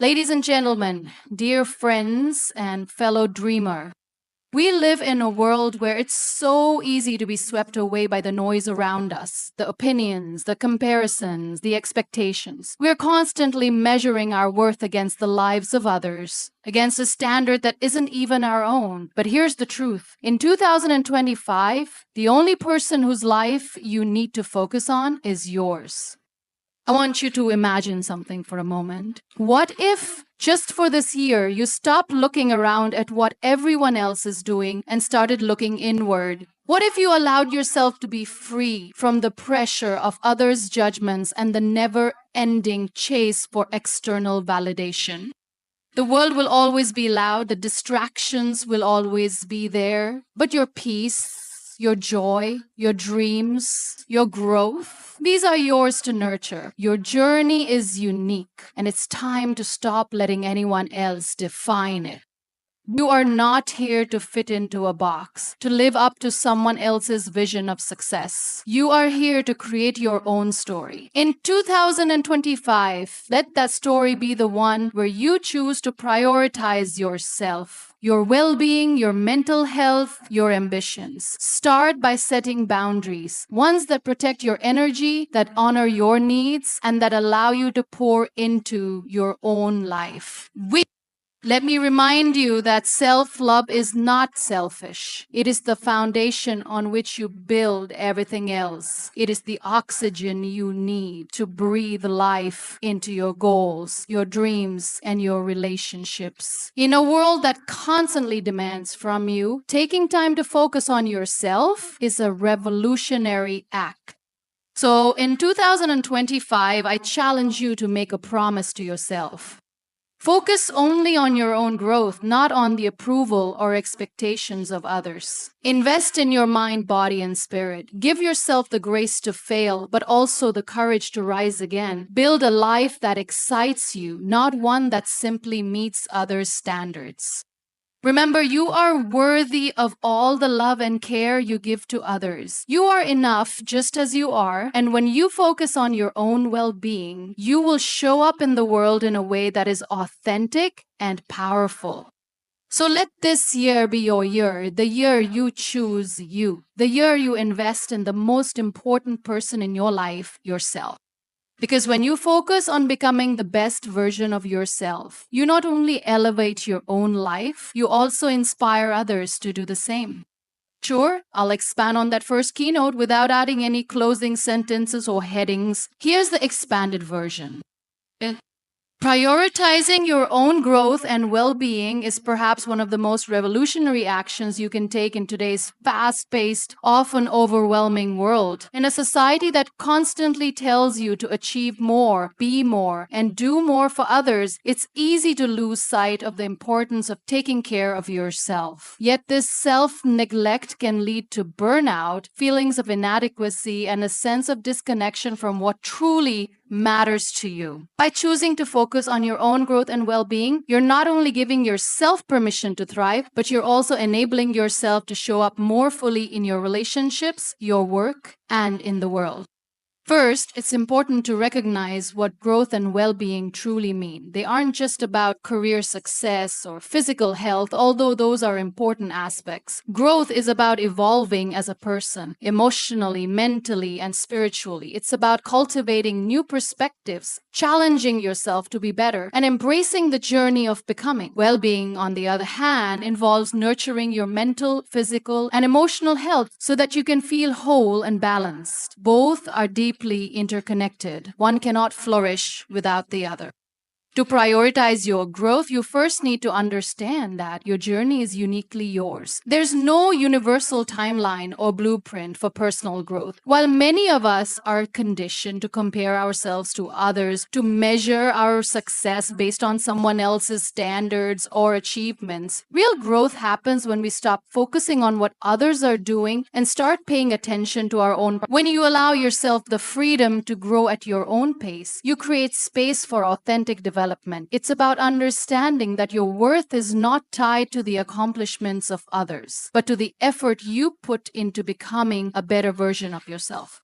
Ladies and gentlemen, dear friends and fellow dreamer, we live in a world where it's so easy to be swept away by the noise around us, the opinions, the comparisons, the expectations. We're constantly measuring our worth against the lives of others, against a standard that isn't even our own. But here's the truth. In 2025, the only person whose life you need to focus on is yours. I want you to imagine something for a moment. What if, just for this year, you stopped looking around at what everyone else is doing and started looking inward? What if you allowed yourself to be free from the pressure of others' judgments and the never-ending chase for external validation? The world will always be loud, the distractions will always be there, but your peace, your joy, your dreams, your growth, these are yours to nurture. Your journey is unique, and it's time to stop letting anyone else define it. You are not here to fit into a box, to live up to someone else's vision of success. You are here to create your own story. In 2025, let that story be the one where you choose to prioritize yourself, your well-being, your mental health, your ambitions. Start by setting boundaries, ones that protect your energy, that honor your needs, and that allow you to pour into your own life. Let me remind you that self-love is not selfish. It is the foundation on which you build everything else. It is the oxygen you need to breathe life into your goals, your dreams, and your relationships. In a world that constantly demands from you, taking time to focus on yourself is a revolutionary act. So in 2025, I challenge you to make a promise to yourself. Focus only on your own growth, not on the approval or expectations of others. Invest in your mind, body, and spirit. Give yourself the grace to fail, but also the courage to rise again. Build a life that excites you, not one that simply meets others' standards. Remember, you are worthy of all the love and care you give to others. You are enough just as you are, and when you focus on your own well-being, you will show up in the world in a way that is authentic and powerful. So let this year be your year, the year you choose you, the year you invest in the most important person in your life, yourself. Because when you focus on becoming the best version of yourself, you not only elevate your own life, you also inspire others to do the same. Sure, I'll expand on that first keynote without adding any closing sentences or headings. Here's the expanded version. Prioritizing your own growth and well-being is perhaps one of the most revolutionary actions you can take in today's fast-paced, often overwhelming world. In a society that constantly tells you to achieve more, be more, and do more for others, it's easy to lose sight of the importance of taking care of yourself. Yet this self-neglect can lead to burnout, feelings of inadequacy, and a sense of disconnection from what truly matters to you. By choosing to focus on your own growth and well-being, you're not only giving yourself permission to thrive, but you're also enabling yourself to show up more fully in your relationships, your work, and in the world. First, it's important to recognize what growth and well-being truly mean. They aren't just about career success or physical health, although those are important aspects. Growth is about evolving as a person, emotionally, mentally, and spiritually. It's about cultivating new perspectives, challenging yourself to be better, and embracing the journey of becoming. Well-being, on the other hand, involves nurturing your mental, physical, and emotional health so that you can feel whole and balanced. Both are deeply interconnected. One cannot flourish without the other. To prioritize your growth, you first need to understand that your journey is uniquely yours. There's no universal timeline or blueprint for personal growth. While many of us are conditioned to compare ourselves to others, to measure our success based on someone else's standards or achievements, real growth happens when we stop focusing on what others are doing and start paying attention to our own. When you allow yourself the freedom to grow at your own pace, you create space for authentic development. It's about understanding that your worth is not tied to the accomplishments of others, but to the effort you put into becoming a better version of yourself.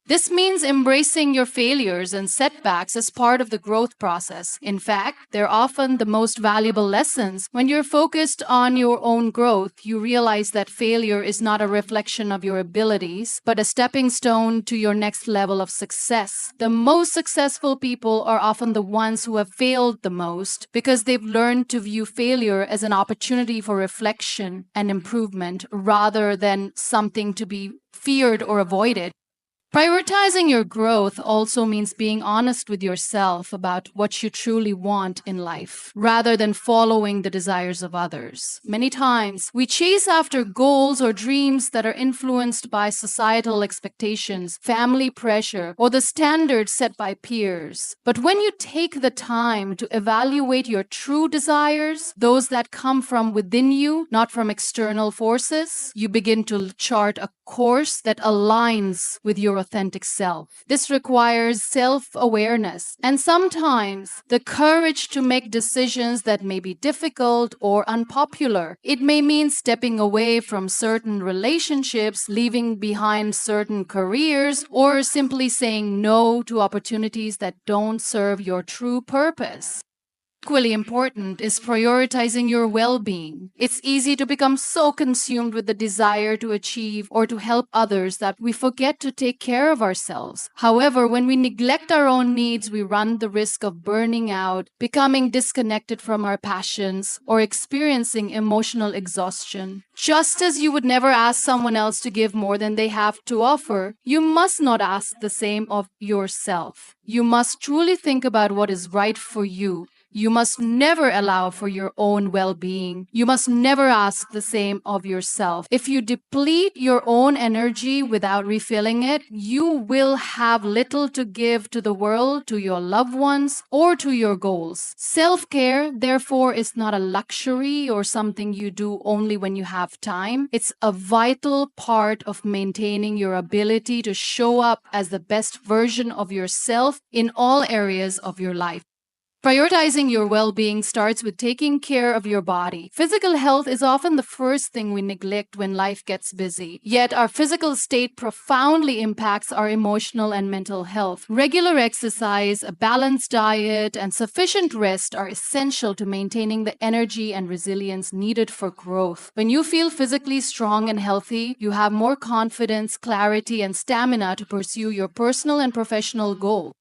This means embracing your failures and setbacks as part of the growth process. In fact, they're often the most valuable lessons. When you're focused on your own growth, you realize that failure is not a reflection of your abilities, but a stepping stone to your next level of success. The most successful people are often the ones who have failed the most because they've learned to view failure as an opportunity for reflection and improvement rather than something to be feared or avoided. Prioritizing your growth also means being honest with yourself about what you truly want in life, rather than following the desires of others. Many times, we chase after goals or dreams that are influenced by societal expectations, family pressure, or the standards set by peers. But when you take the time to evaluate your true desires, those that come from within you, not from external forces, you begin to chart a course that aligns with your authentic self. This requires self-awareness and sometimes the courage to make decisions that may be difficult or unpopular. It may mean stepping away from certain relationships, leaving behind certain careers, or simply saying no to opportunities that don't serve your true purpose. Equally important is prioritizing your well-being. It's easy to become so consumed with the desire to achieve or to help others that we forget to take care of ourselves. However, when we neglect our own needs, we run the risk of burning out, becoming disconnected from our passions, or experiencing emotional exhaustion. Just as you would never ask someone else to give more than they have to offer, you must not ask the same of yourself. You must truly think about what is right for you. You must never allow for your own well-being. You must never ask the same of yourself. If you deplete your own energy without refilling it, you will have little to give to the world, to your loved ones, or to your goals. Self-care, therefore, is not a luxury or something you do only when you have time. It's a vital part of maintaining your ability to show up as the best version of yourself in all areas of your life. Prioritizing your well-being starts with taking care of your body. Physical health is often the first thing we neglect when life gets busy. Yet our physical state profoundly impacts our emotional and mental health. Regular exercise, a balanced diet, and sufficient rest are essential to maintaining the energy and resilience needed for growth. When you feel physically strong and healthy, you have more confidence, clarity, and stamina to pursue your personal and professional goals.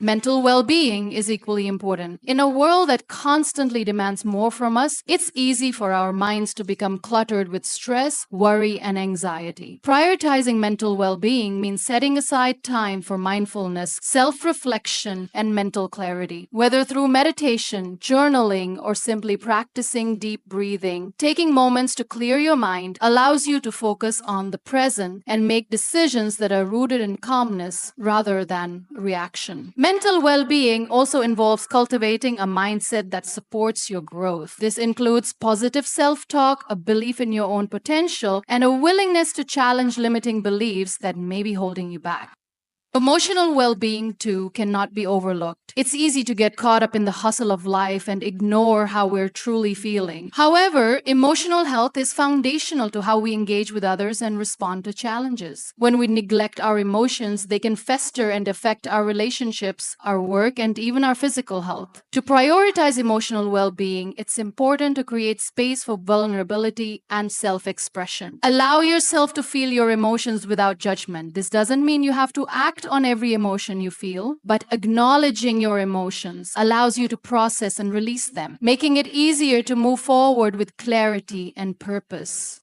Mental well-being is equally important. In a world that constantly demands more from us, it's easy for our minds to become cluttered with stress, worry, and anxiety. Prioritizing mental well-being means setting aside time for mindfulness, self-reflection, and mental clarity. Whether through meditation, journaling, or simply practicing deep breathing, taking moments to clear your mind allows you to focus on the present and make decisions that are rooted in calmness rather than reaction. Mental well-being also involves cultivating a mindset that supports your growth. This includes positive self-talk, a belief in your own potential, and a willingness to challenge limiting beliefs that may be holding you back. Emotional well-being, too, cannot be overlooked. It's easy to get caught up in the hustle of life and ignore how we're truly feeling. However, emotional health is foundational to how we engage with others and respond to challenges. When we neglect our emotions, they can fester and affect our relationships, our work, and even our physical health. To prioritize emotional well-being, it's important to create space for vulnerability and self-expression. Allow yourself to feel your emotions without judgment. This doesn't mean you have to act on every emotion you feel, but acknowledging your emotions allows you to process and release them, making it easier to move forward with clarity and purpose.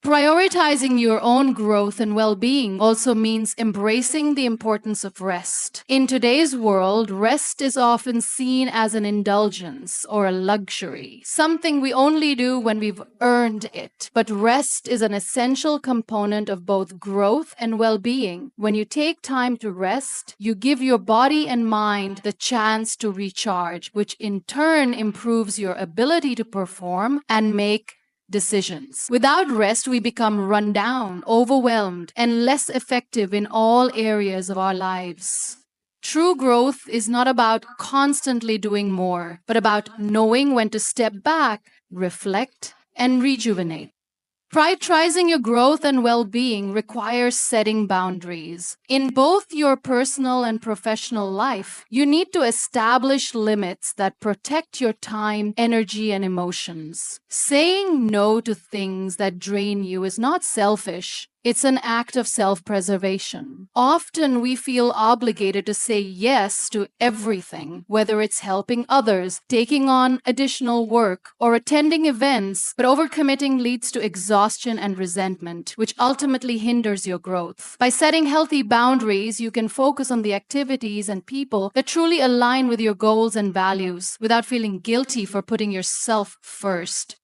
Prioritizing your own growth and well-being also means embracing the importance of rest. In today's world, rest is often seen as an indulgence or a luxury, something we only do when we've earned it. But rest is an essential component of both growth and well-being. When you take time to rest, you give your body and mind the chance to recharge, which in turn improves your ability to perform and make decisions. Without rest, we become run down, overwhelmed, and less effective in all areas of our lives. True growth is not about constantly doing more, but about knowing when to step back, reflect, and rejuvenate. Prioritizing your growth and well being requires setting boundaries. In both your personal and professional life, you need to establish limits that protect your time, energy, and emotions. Saying no to things that drain you is not selfish. It's an act of self-preservation. Often we feel obligated to say yes to everything, whether it's helping others, taking on additional work, or attending events, but overcommitting leads to exhaustion and resentment, which ultimately hinders your growth. By setting healthy boundaries, you can focus on the activities and people that truly align with your goals and values without feeling guilty for putting yourself first.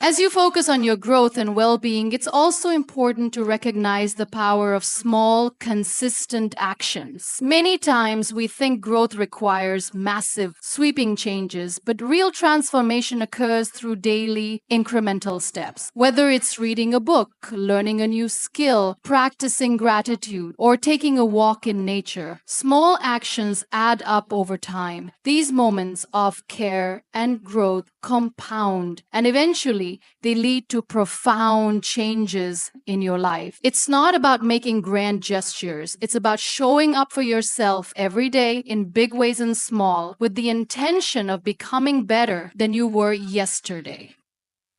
As you focus on your growth and well-being, it's also important to recognize the power of small, consistent actions. Many times we think growth requires massive, sweeping changes, but real transformation occurs through daily, incremental steps. Whether it's reading a book, learning a new skill, practicing gratitude, or taking a walk in nature, small actions add up over time. These moments of care and growth compound, and eventually they lead to profound changes in your life. It's not about making grand gestures. It's about showing up for yourself every day in big ways and small with the intention of becoming better than you were yesterday.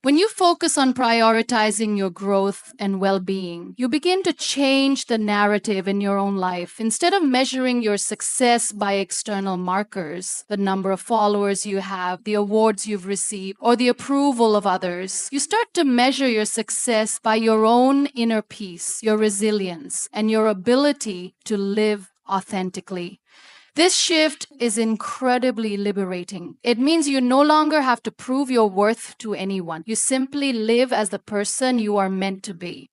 When you focus on prioritizing your growth and well-being, you begin to change the narrative in your own life. Instead of measuring your success by external markers, the number of followers you have, the awards you've received, or the approval of others, you start to measure your success by your own inner peace, your resilience, and your ability to live authentically. This shift is incredibly liberating. It means you no longer have to prove your worth to anyone. You simply live as the person you are meant to be.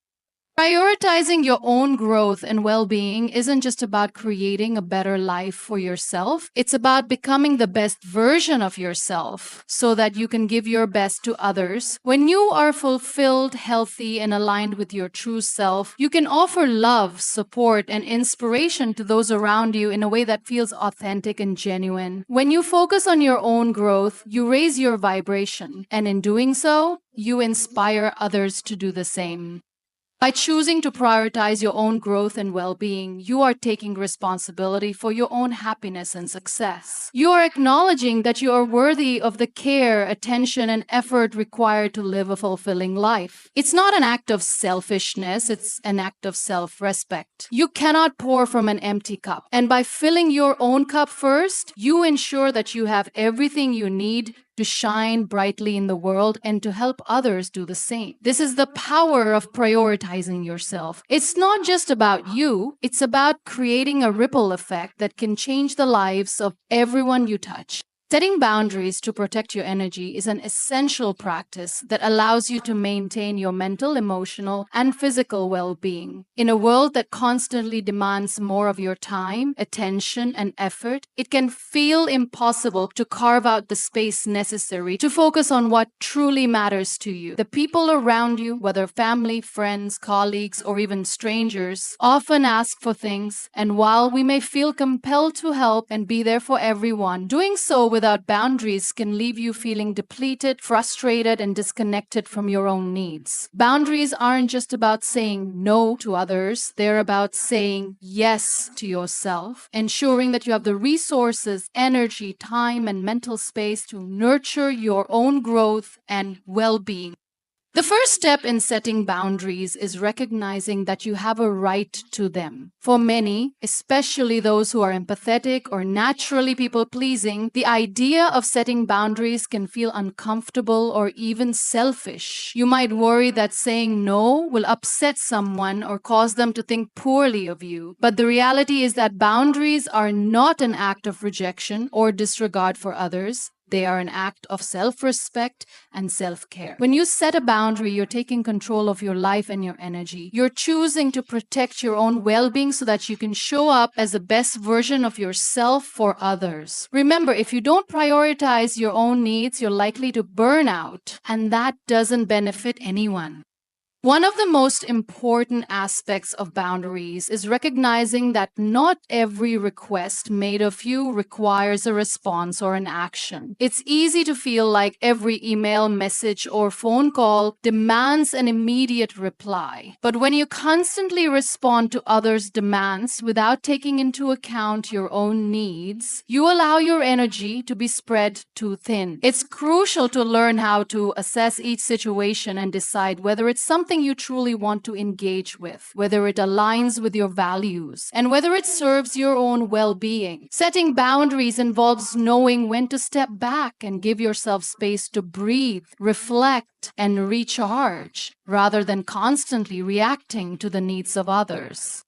Prioritizing your own growth and well-being isn't just about creating a better life for yourself. It's about becoming the best version of yourself so that you can give your best to others. When you are fulfilled, healthy, and aligned with your true self, you can offer love, support, and inspiration to those around you in a way that feels authentic and genuine. When you focus on your own growth, you raise your vibration, and in doing so, you inspire others to do the same. By choosing to prioritize your own growth and well-being, you are taking responsibility for your own happiness and success. You are acknowledging that you are worthy of the care, attention, and effort required to live a fulfilling life. It's not an act of selfishness, it's an act of self-respect. You cannot pour from an empty cup, and by filling your own cup first, you ensure that you have everything you need to shine brightly in the world and to help others do the same. This is the power of prioritizing yourself. It's not just about you, it's about creating a ripple effect that can change the lives of everyone you touch. Setting boundaries to protect your energy is an essential practice that allows you to maintain your mental, emotional, and physical well-being. In a world that constantly demands more of your time, attention, and effort, it can feel impossible to carve out the space necessary to focus on what truly matters to you. The people around you, whether family, friends, colleagues, or even strangers, often ask for things, and while we may feel compelled to help and be there for everyone, doing so without boundaries can leave you feeling depleted, frustrated, and disconnected from your own needs. Boundaries aren't just about saying no to others, they're about saying yes to yourself, ensuring that you have the resources, energy, time, and mental space to nurture your own growth and well-being. The first step in setting boundaries is recognizing that you have a right to them. For many, especially those who are empathetic or naturally people-pleasing, the idea of setting boundaries can feel uncomfortable or even selfish. You might worry that saying no will upset someone or cause them to think poorly of you. But the reality is that boundaries are not an act of rejection or disregard for others. They are an act of self-respect and self-care. When you set a boundary, you're taking control of your life and your energy. You're choosing to protect your own well-being so that you can show up as the best version of yourself for others. Remember, if you don't prioritize your own needs, you're likely to burn out, and that doesn't benefit anyone. One of the most important aspects of boundaries is recognizing that not every request made of you requires a response or an action. It's easy to feel like every email, message, or phone call demands an immediate reply. But when you constantly respond to others' demands without taking into account your own needs, you allow your energy to be spread too thin. It's crucial to learn how to assess each situation and decide whether it's something you truly want to engage with, whether it aligns with your values, and whether it serves your own well-being. Setting boundaries involves knowing when to step back and give yourself space to breathe, reflect, and recharge, rather than constantly reacting to the needs of others.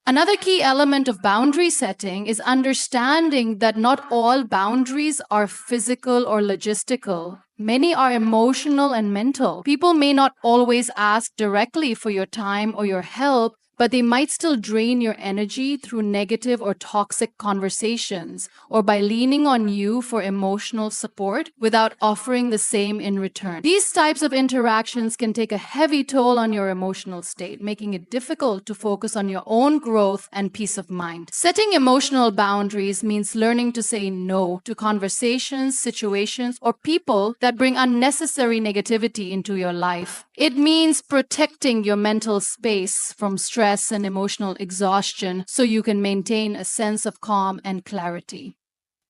Another key element of boundary setting is understanding that not all boundaries are physical or logistical. Many are emotional and mental. People may not always ask directly for your time or your help, but they might still drain your energy through negative or toxic conversations or by leaning on you for emotional support without offering the same in return. These types of interactions can take a heavy toll on your emotional state, making it difficult to focus on your own growth and peace of mind. Setting emotional boundaries means learning to say no to conversations, situations, or people that bring unnecessary negativity into your life. It means protecting your mental space from stress and emotional exhaustion so you can maintain a sense of calm and clarity.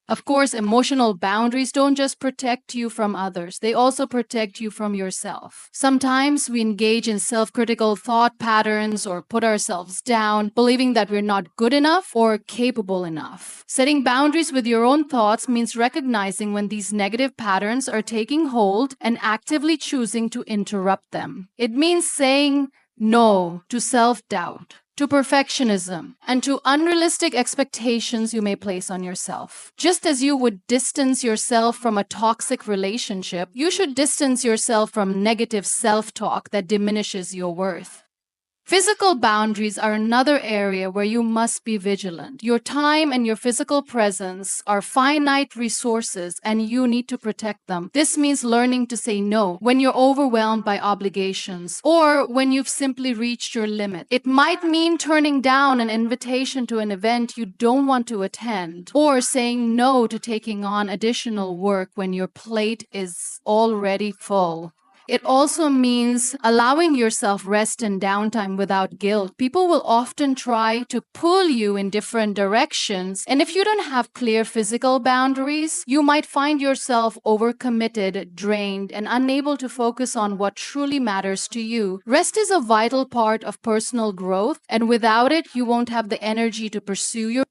Of course, emotional boundaries don't just protect you from others, they also protect you from yourself. Sometimes we engage in self-critical thought patterns or put ourselves down, believing that we're not good enough or capable enough. Setting boundaries with your own thoughts means recognizing when these negative patterns are taking hold and actively choosing to interrupt them. It means saying no to self-doubt, to perfectionism, and to unrealistic expectations you may place on yourself. Just as you would distance yourself from a toxic relationship, you should distance yourself from negative self-talk that diminishes your worth. Physical boundaries are another area where you must be vigilant. Your time and your physical presence are finite resources and you need to protect them. This means learning to say no when you're overwhelmed by obligations or when you've simply reached your limit. It might mean turning down an invitation to an event you don't want to attend or saying no to taking on additional work when your plate is already full. It also means allowing yourself rest and downtime without guilt. People will often try to pull you in different directions, and if you don't have clear physical boundaries, you might find yourself overcommitted, drained, and unable to focus on what truly matters to you. Rest is a vital part of personal growth, and without it, you won't have the energy to pursue your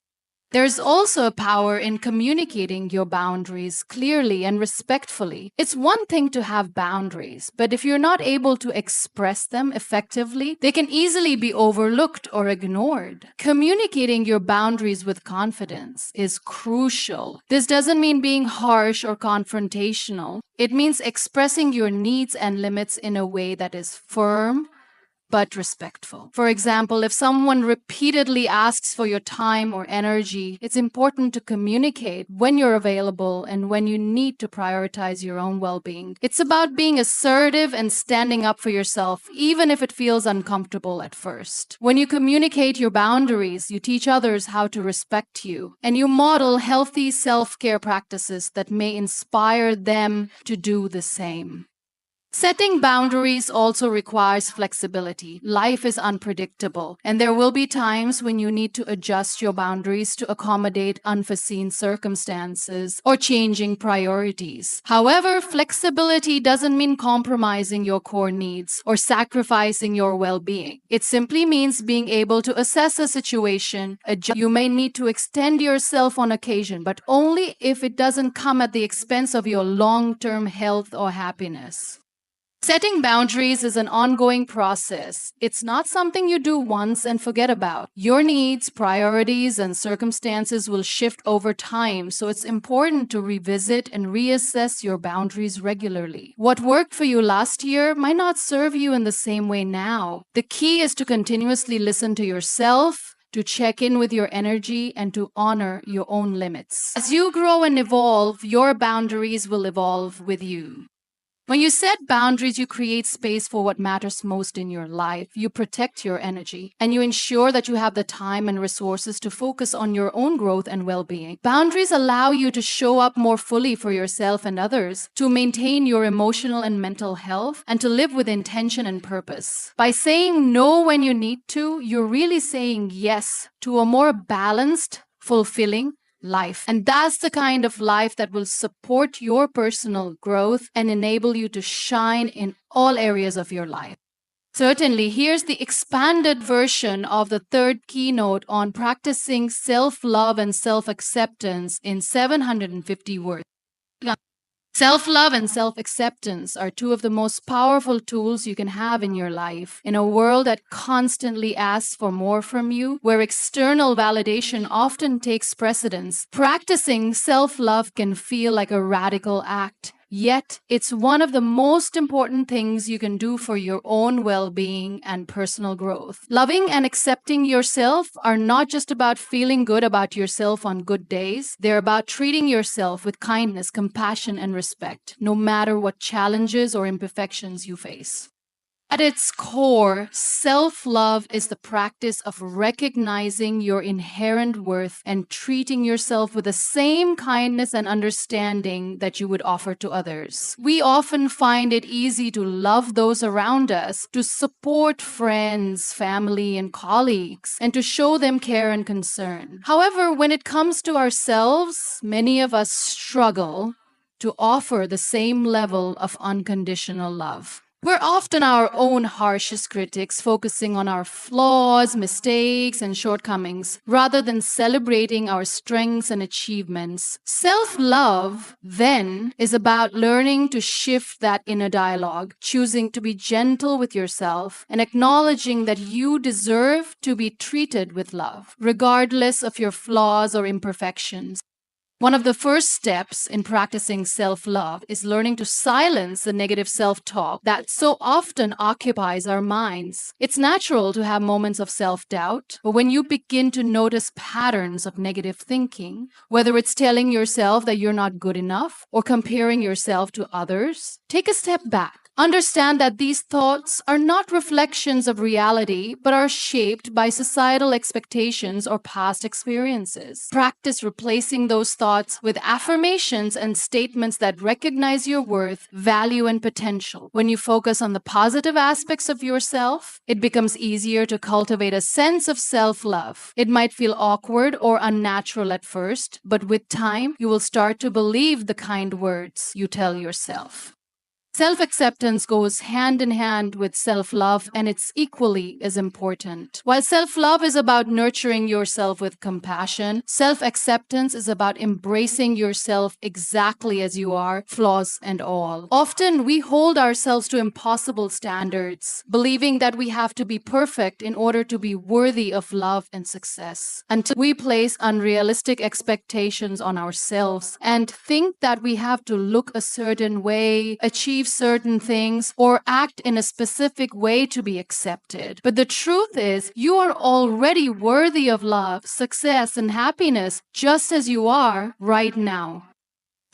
There's also a power in communicating your boundaries clearly and respectfully. It's one thing to have boundaries, but if you're not able to express them effectively, they can easily be overlooked or ignored. Communicating your boundaries with confidence is crucial. This doesn't mean being harsh or confrontational. It means expressing your needs and limits in a way that is firm, but respectful. For example, if someone repeatedly asks for your time or energy, it's important to communicate when you're available and when you need to prioritize your own well-being. It's about being assertive and standing up for yourself, even if it feels uncomfortable at first. When you communicate your boundaries, you teach others how to respect you, and you model healthy self-care practices that may inspire them to do the same. Setting boundaries also requires flexibility. Life is unpredictable, and there will be times when you need to adjust your boundaries to accommodate unforeseen circumstances or changing priorities. However, flexibility doesn't mean compromising your core needs or sacrificing your well-being. It simply means being able to assess a situation, adjust. You may need to extend yourself on occasion, but only if it doesn't come at the expense of your long-term health or happiness. Setting boundaries is an ongoing process. It's not something you do once and forget about. Your needs, priorities, and circumstances will shift over time, so it's important to revisit and reassess your boundaries regularly. What worked for you last year might not serve you in the same way now. The key is to continuously listen to yourself, to check in with your energy, and to honor your own limits. As you grow and evolve, your boundaries will evolve with you. When you set boundaries, you create space for what matters most in your life. You protect your energy and you ensure that you have the time and resources to focus on your own growth and well being. Boundaries allow you to show up more fully for yourself and others, to maintain your emotional and mental health, and to live with intention and purpose. By saying no when you need to, you're really saying yes to a more balanced, fulfilling life. And that's the kind of life that will support your personal growth and enable you to shine in all areas of your life. Certainly, here's the expanded version of the third keynote on practicing self-love and self-acceptance in 750 words. Self-love and self-acceptance are two of the most powerful tools you can have in your life. In a world that constantly asks for more from you, where external validation often takes precedence, practicing self-love can feel like a radical act. Yet, it's one of the most important things you can do for your own well-being and personal growth. Loving and accepting yourself are not just about feeling good about yourself on good days. They're about treating yourself with kindness, compassion, and respect, no matter what challenges or imperfections you face. At its core, self-love is the practice of recognizing your inherent worth and treating yourself with the same kindness and understanding that you would offer to others. We often find it easy to love those around us, to support friends, family, and colleagues, and to show them care and concern. However, when it comes to ourselves, many of us struggle to offer the same level of unconditional love. We're often our own harshest critics, focusing on our flaws, mistakes, and shortcomings, rather than celebrating our strengths and achievements. Self-love, then, is about learning to shift that inner dialogue, choosing to be gentle with yourself, and acknowledging that you deserve to be treated with love, regardless of your flaws or imperfections. One of the first steps in practicing self-love is learning to silence the negative self-talk that so often occupies our minds. It's natural to have moments of self-doubt, but when you begin to notice patterns of negative thinking, whether it's telling yourself that you're not good enough or comparing yourself to others, take a step back. Understand that these thoughts are not reflections of reality, but are shaped by societal expectations or past experiences. Practice replacing those thoughts with affirmations and statements that recognize your worth, value, and potential. When you focus on the positive aspects of yourself, it becomes easier to cultivate a sense of self-love. It might feel awkward or unnatural at first, but with time, you will start to believe the kind words you tell yourself. Self-acceptance goes hand in hand with self-love, and it's equally as important. While self-love is about nurturing yourself with compassion, self-acceptance is about embracing yourself exactly as you are, flaws and all. Often, we hold ourselves to impossible standards, believing that we have to be perfect in order to be worthy of love and success. Until we place unrealistic expectations on ourselves and think that we have to look a certain way, achieve certain things, or act in a specific way to be accepted. But the truth is, you are already worthy of love, success, and happiness just as you are right now.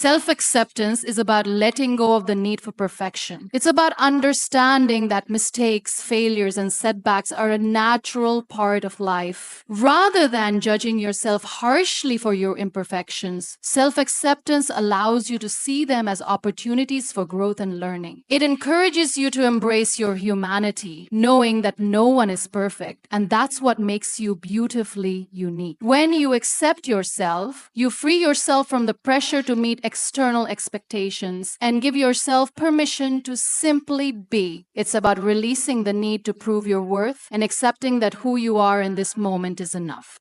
Self-acceptance is about letting go of the need for perfection. It's about understanding that mistakes, failures, and setbacks are a natural part of life. Rather than judging yourself harshly for your imperfections, self-acceptance allows you to see them as opportunities for growth and learning. It encourages you to embrace your humanity, knowing that no one is perfect, and that's what makes you beautifully unique. When you accept yourself, you free yourself from the pressure to meet external expectations and give yourself permission to simply be. It's about releasing the need to prove your worth and accepting that who you are in this moment is enough.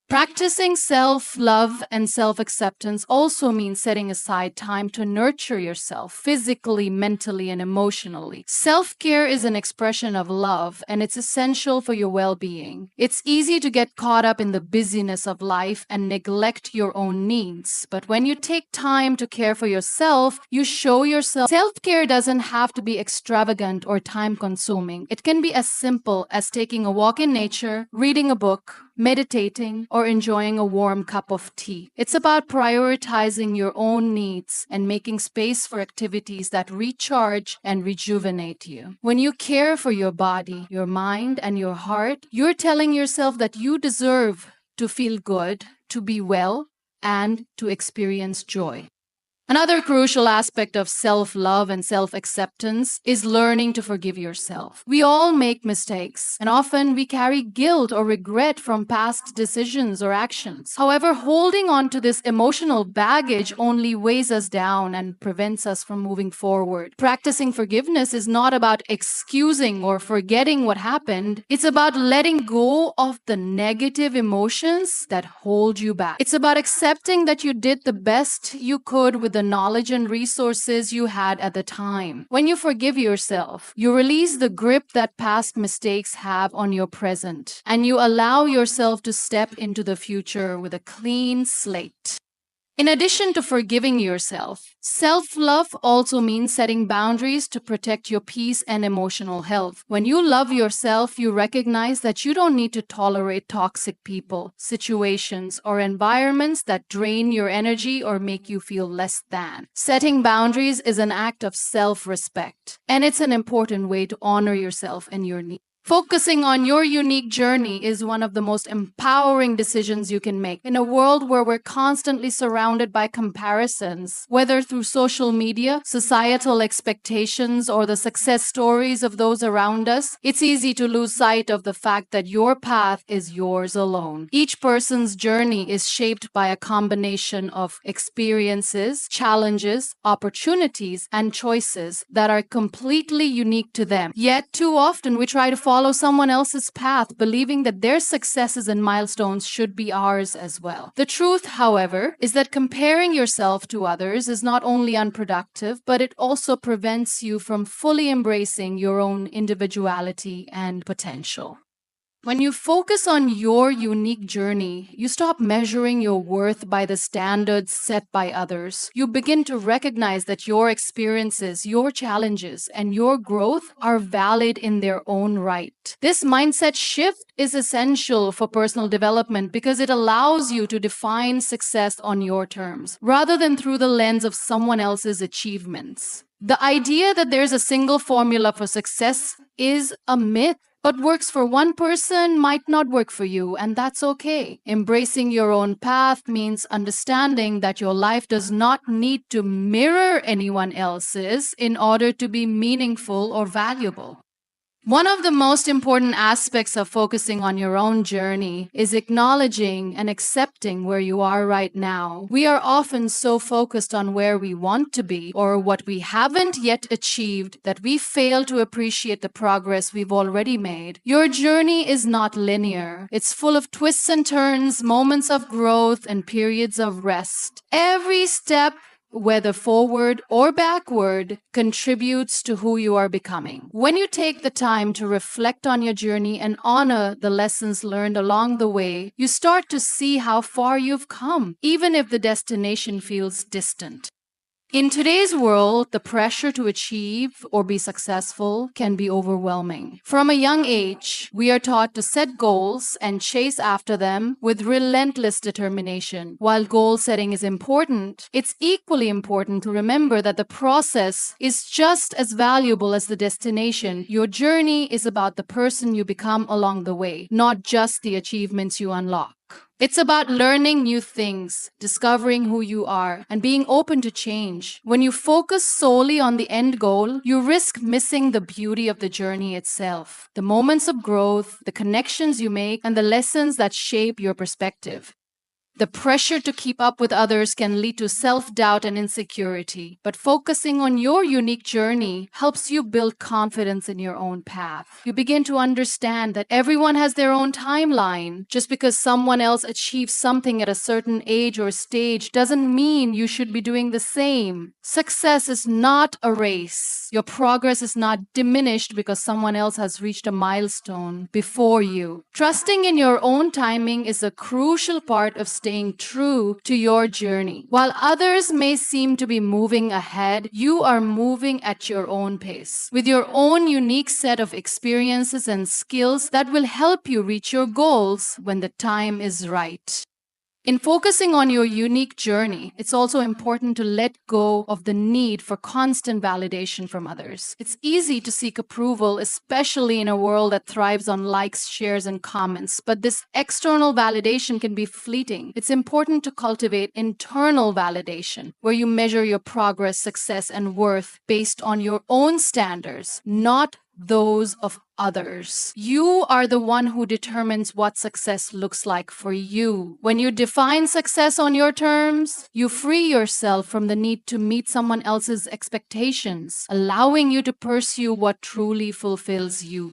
Practicing self-love and self-acceptance also means setting aside time to nurture yourself physically, mentally, and emotionally. Self-care is an expression of love, and it's essential for your well-being. It's easy to get caught up in the busyness of life and neglect your own needs. But when you take time to care for yourself, you show yourself. Self-care doesn't have to be extravagant or time-consuming. It can be as simple as taking a walk in nature, reading a book, meditating, or enjoying a warm cup of tea. It's about prioritizing your own needs and making space for activities that recharge and rejuvenate you. When you care for your body, your mind, and your heart, you're telling yourself that you deserve to feel good, to be well, and to experience joy. Another crucial aspect of self-love and self-acceptance is learning to forgive yourself. We all make mistakes, and often we carry guilt or regret from past decisions or actions. However, holding on to this emotional baggage only weighs us down and prevents us from moving forward. Practicing forgiveness is not about excusing or forgetting what happened. It's about letting go of the negative emotions that hold you back. It's about accepting that you did the best you could with the knowledge and resources you had at the time. When you forgive yourself, you release the grip that past mistakes have on your present, and you allow yourself to step into the future with a clean slate. In addition to forgiving yourself, self-love also means setting boundaries to protect your peace and emotional health. When you love yourself, you recognize that you don't need to tolerate toxic people, situations, or environments that drain your energy or make you feel less than. Setting boundaries is an act of self-respect, and it's an important way to honor yourself and your needs. Focusing on your unique journey is one of the most empowering decisions you can make. In a world where we're constantly surrounded by comparisons, whether through social media, societal expectations, or the success stories of those around us, it's easy to lose sight of the fact that your path is yours alone. Each person's journey is shaped by a combination of experiences, challenges, opportunities, and choices that are completely unique to them. Yet, too often we try to follow someone else's path, believing that their successes and milestones should be ours as well. The truth, however, is that comparing yourself to others is not only unproductive, but it also prevents you from fully embracing your own individuality and potential. When you focus on your unique journey, you stop measuring your worth by the standards set by others. You begin to recognize that your experiences, your challenges, and your growth are valid in their own right. This mindset shift is essential for personal development because it allows you to define success on your terms, rather than through the lens of someone else's achievements. The idea that there's a single formula for success is a myth. What works for one person might not work for you, and that's okay. Embracing your own path means understanding that your life does not need to mirror anyone else's in order to be meaningful or valuable. One of the most important aspects of focusing on your own journey is acknowledging and accepting where you are right now. We are often so focused on where we want to be or what we haven't yet achieved that we fail to appreciate the progress we've already made. Your journey is not linear. It's full of twists and turns, moments of growth, and periods of rest. Every step, whether forward or backward, contributes to who you are becoming. When you take the time to reflect on your journey and honor the lessons learned along the way, you start to see how far you've come, even if the destination feels distant. In today's world, the pressure to achieve or be successful can be overwhelming. From a young age, we are taught to set goals and chase after them with relentless determination. While goal setting is important, it's equally important to remember that the process is just as valuable as the destination. Your journey is about the person you become along the way, not just the achievements you unlock. It's about learning new things, discovering who you are, and being open to change. When you focus solely on the end goal, you risk missing the beauty of the journey itself, the moments of growth, the connections you make, and the lessons that shape your perspective. The pressure to keep up with others can lead to self-doubt and insecurity, but focusing on your unique journey helps you build confidence in your own path. You begin to understand that everyone has their own timeline. Just because someone else achieves something at a certain age or stage doesn't mean you should be doing the same. Success is not a race. Your progress is not diminished because someone else has reached a milestone before you. Trusting in your own timing is a crucial part of staying staying true to your journey. While others may seem to be moving ahead, you are moving at your own pace, with your own unique set of experiences and skills that will help you reach your goals when the time is right. In focusing on your unique journey, it's also important to let go of the need for constant validation from others. It's easy to seek approval, especially in a world that thrives on likes, shares, and comments, but this external validation can be fleeting. It's important to cultivate internal validation, where you measure your progress, success, and worth based on your own standards, not those of others. You are the one who determines what success looks like for you. When you define success on your terms, you free yourself from the need to meet someone else's expectations, allowing you to pursue what truly fulfills you.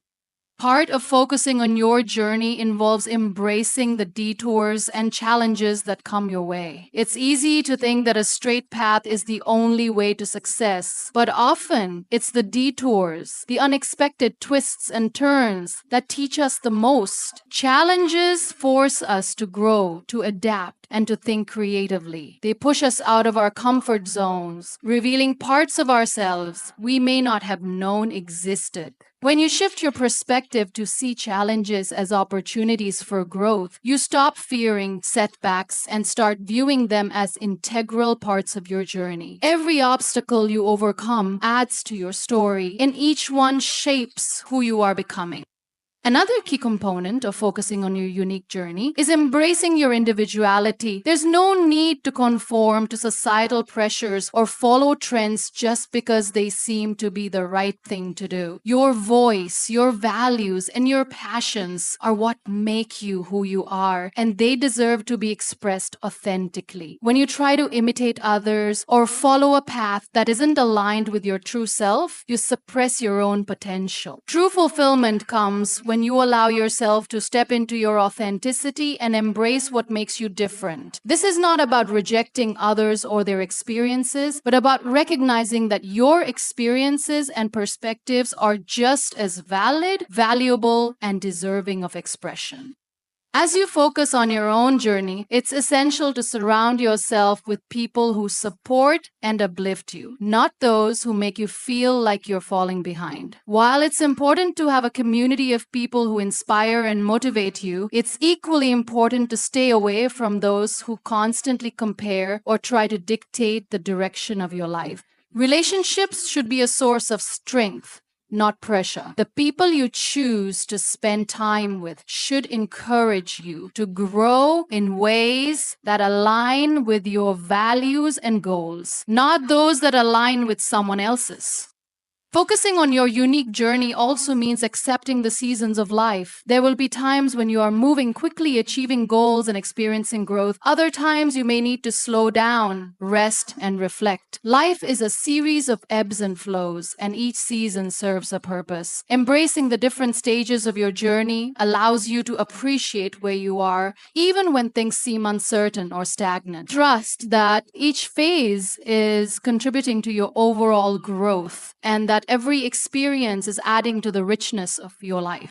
Part of focusing on your journey involves embracing the detours and challenges that come your way. It's easy to think that a straight path is the only way to success, but often it's the detours, the unexpected twists and turns that teach us the most. Challenges force us to grow, to adapt, and to think creatively. They push us out of our comfort zones, revealing parts of ourselves we may not have known existed. When you shift your perspective to see challenges as opportunities for growth, you stop fearing setbacks and start viewing them as integral parts of your journey. Every obstacle you overcome adds to your story, and each one shapes who you are becoming. Another key component of focusing on your unique journey is embracing your individuality. There's no need to conform to societal pressures or follow trends just because they seem to be the right thing to do. Your voice, your values, and your passions are what make you who you are, and they deserve to be expressed authentically. When you try to imitate others or follow a path that isn't aligned with your true self, you suppress your own potential. True fulfillment comes when you allow yourself to step into your authenticity and embrace what makes you different. This is not about rejecting others or their experiences, but about recognizing that your experiences and perspectives are just as valid, valuable, and deserving of expression. As you focus on your own journey, it's essential to surround yourself with people who support and uplift you, not those who make you feel like you're falling behind. While it's important to have a community of people who inspire and motivate you, it's equally important to stay away from those who constantly compare or try to dictate the direction of your life. Relationships should be a source of strength, not pressure. The people you choose to spend time with should encourage you to grow in ways that align with your values and goals, not those that align with someone else's. Focusing on your unique journey also means accepting the seasons of life. There will be times when you are moving quickly, achieving goals and experiencing growth. Other times you may need to slow down, rest, and reflect. Life is a series of ebbs and flows, and each season serves a purpose. Embracing the different stages of your journey allows you to appreciate where you are, even when things seem uncertain or stagnant. Trust that each phase is contributing to your overall growth, and that every experience is adding to the richness of your life.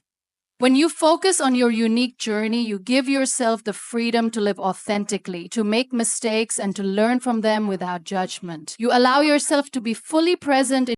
When you focus on your unique journey, you give yourself the freedom to live authentically, to make mistakes, and to learn from them without judgment. You allow yourself to be fully present in